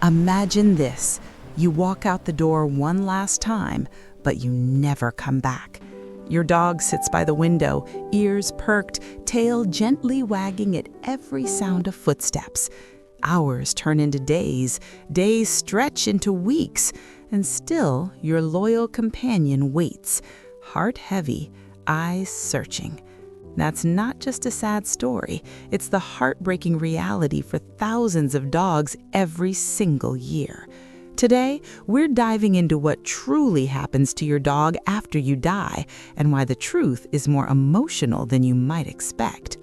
Imagine this. You walk out the door one last time, but you never come back. Your dog sits by the window, ears perked, tail gently wagging at every sound of footsteps. Hours turn into days, days stretch into weeks, and still your loyal companion waits, heart heavy, eyes searching. That's not just a sad story, it's the heartbreaking reality for thousands of dogs every single year. Today, we're diving into what truly happens to your dog after you die and why the truth is more emotional than you might expect.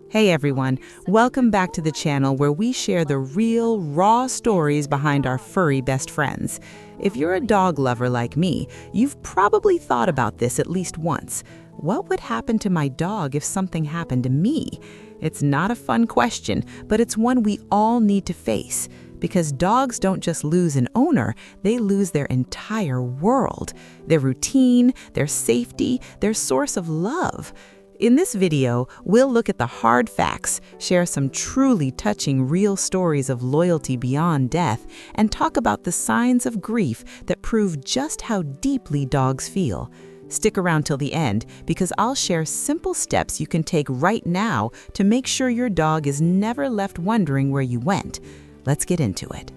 Hey everyone, welcome back to the channel where we share the real, raw stories behind our furry best friends. If you're a dog lover like me, you've probably thought about this at least once. What would happen to my dog if something happened to me? It's not a fun question, but it's one we all need to face. Because dogs don't just lose an owner, they lose their entire world, their routine, their safety, their source of love. In this video, we'll look at the hard facts, share some truly touching real stories of loyalty beyond death, and talk about the signs of grief that prove just how deeply dogs feel. Stick around till the end because I'll share simple steps you can take right now to make sure your dog is never left wondering where you went. Let's get into it.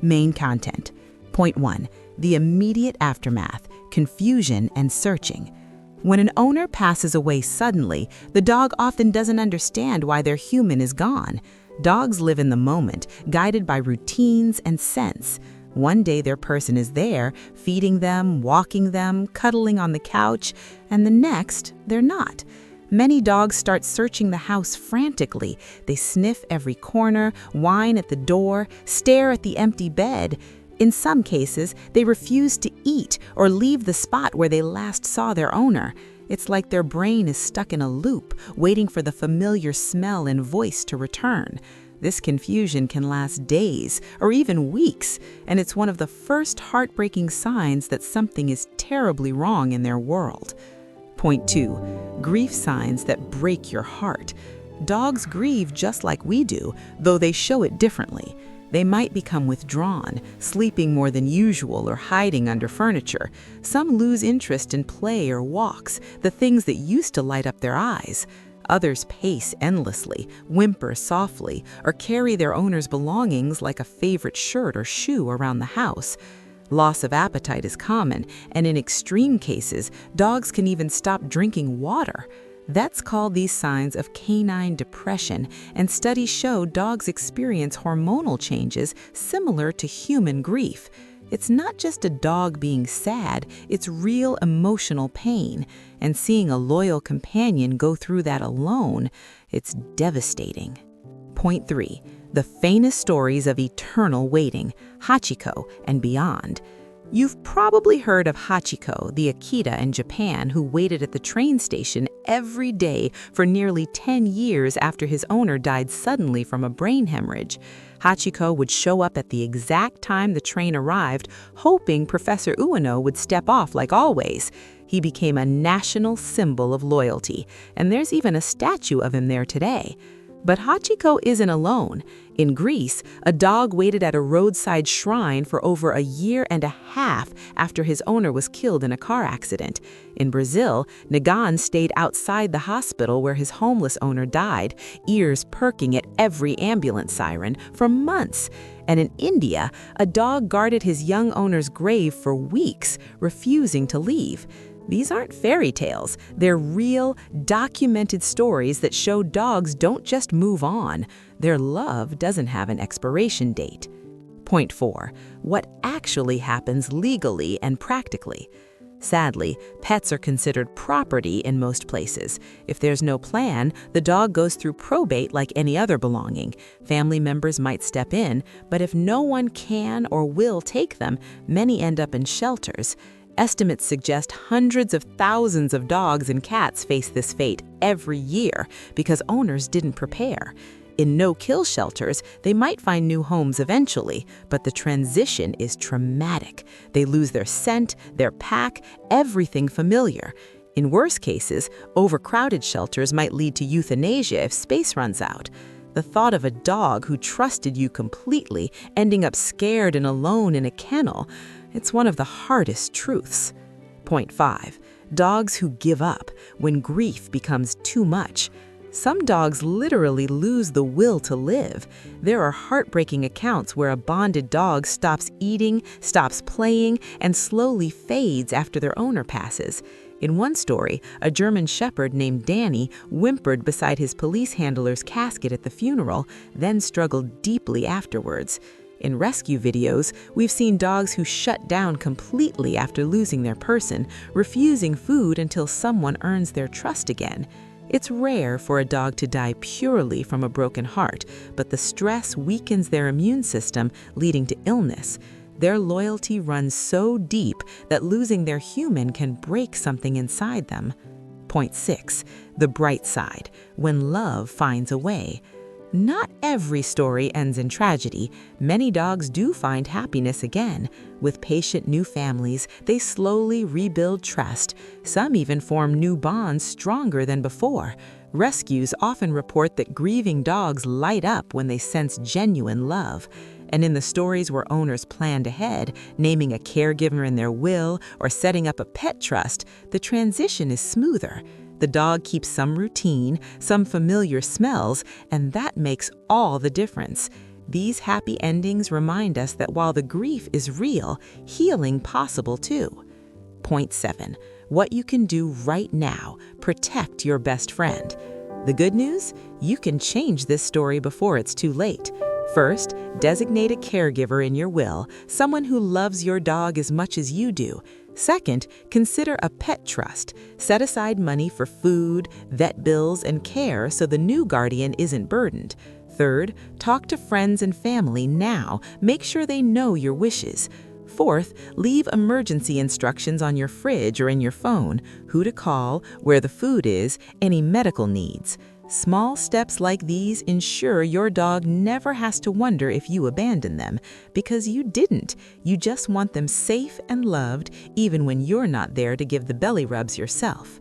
Main content. Point 1. The immediate aftermath, confusion and searching. When an owner passes away suddenly, the dog often doesn't understand why their human is gone. Dogs live in the moment, guided by routines and scents. One day their person is there, feeding them, walking them, cuddling on the couch, and the next, they're not. Many dogs start searching the house frantically. They sniff every corner, whine at the door, stare at the empty bed. In some cases, they refuse to eat or leave the spot where they last saw their owner. It's like their brain is stuck in a loop, waiting for the familiar smell and voice to return. This confusion can last days or even weeks, and it's one of the first heartbreaking signs that something is terribly wrong in their world. Point 2. Grief signs that break your heart. Dogs grieve just like we do, though they show it differently. They might become withdrawn, sleeping more than usual or hiding under furniture. Some lose interest in play or walks, the things that used to light up their eyes. Others pace endlessly, whimper softly, or carry their owner's belongings like a favorite shirt or shoe around the house. Loss of appetite is common, and in extreme cases, dogs can even stop drinking water. Vets call these signs of canine depression, and studies show dogs experience hormonal changes similar to human grief. It's not just a dog being sad, it's real emotional pain, and seeing a loyal companion go through that alone, it's devastating. Point 3. The famous stories of eternal waiting, Hachikō and beyond. You've probably heard of Hachikō, the Akita in Japan, who waited at the train station every day for nearly 10 years after his owner died suddenly from a brain hemorrhage. Hachikō would show up at the exact time the train arrived, hoping Professor Ueno would step off like always. He became a national symbol of loyalty, and there's even a statue of him there today. But Hachikō isn't alone. In Greece, a dog waited at a roadside shrine for over a year and a half after his owner was killed in a car accident. In Brazil, Nagan stayed outside the hospital where his homeless owner died, ears perking at every ambulance siren, for months. And in India, a dog guarded his young owner's grave for weeks, refusing to leave. These aren't fairy tales. They're real, documented stories that show dogs don't just move on. Their love doesn't have an expiration date. Point 4. What actually happens legally and practically. Sadly, pets are considered property in most places. If there's no plan, the dog goes through probate like any other belonging. Family members might step in, but if no one can or will take them, many end up in shelters. Estimates suggest hundreds of thousands of dogs and cats face this fate every year because owners didn't prepare. In no-kill shelters, they might find new homes eventually, but the transition is traumatic. They lose their scent, their pack, everything familiar. In worse cases, overcrowded shelters might lead to euthanasia if space runs out. The thought of a dog who trusted you completely ending up scared and alone in a kennel, it's one of the hardest truths. Point 5. Dogs who give up when grief becomes too much. Some dogs literally lose the will to live. There are heartbreaking accounts where a bonded dog stops eating, stops playing, and slowly fades after their owner passes. In one story, a German shepherd named Danny whimpered beside his police handler's casket at the funeral, then struggled deeply afterwards. In rescue videos, we've seen dogs who shut down completely after losing their person, refusing food until someone earns their trust again. It's rare for a dog to die purely from a broken heart, but the stress weakens their immune system, leading to illness. Their loyalty runs so deep that losing their human can break something inside them. Point 6. The bright side, when love finds a way. Not every story ends in tragedy. Many dogs do find happiness again. With patient new families, they slowly rebuild trust. Some even form new bonds stronger than before. Rescues often report that grieving dogs light up when they sense genuine love. And in the stories where owners planned ahead, naming a caregiver in their will or setting up a pet trust, the transition is smoother. The dog keeps some routine, some familiar smells, and that makes all the difference. These happy endings remind us that while the grief is real, healing possible too. Point 7. What you can do right now. Protect your best friend. The good news? You can change this story before it's too late. First, designate a caregiver in your will, someone who loves your dog as much as you do. Second, consider a pet trust. Set aside money for food, vet bills, and care so the new guardian isn't burdened. Third, talk to friends and family now. Make sure they know your wishes. Fourth, leave emergency instructions on your fridge or in your phone, who to call, where the food is, any medical needs. Small steps like these ensure your dog never has to wonder if you abandoned them, because you didn't. You just want them safe and loved, even when you're not there to give the belly rubs yourself.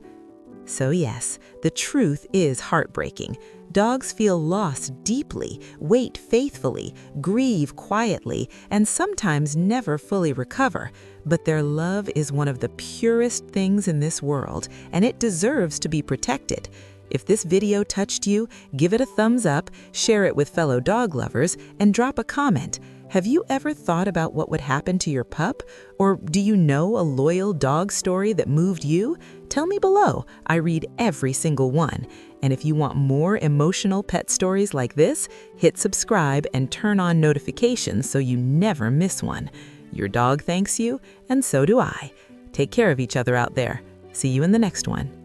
So yes, the truth is heartbreaking. Dogs feel loss deeply, wait faithfully, grieve quietly, and sometimes never fully recover. But their love is one of the purest things in this world, and it deserves to be protected. If this video touched you, give it a thumbs up, share it with fellow dog lovers, and drop a comment. Have you ever thought about what would happen to your pup? Or do you know a loyal dog story that moved you? Tell me below. I read every single one. And if you want more emotional pet stories like this, hit subscribe and turn on notifications so you never miss one. Your dog thanks you, and so do I. Take care of each other out there. See you in the next one.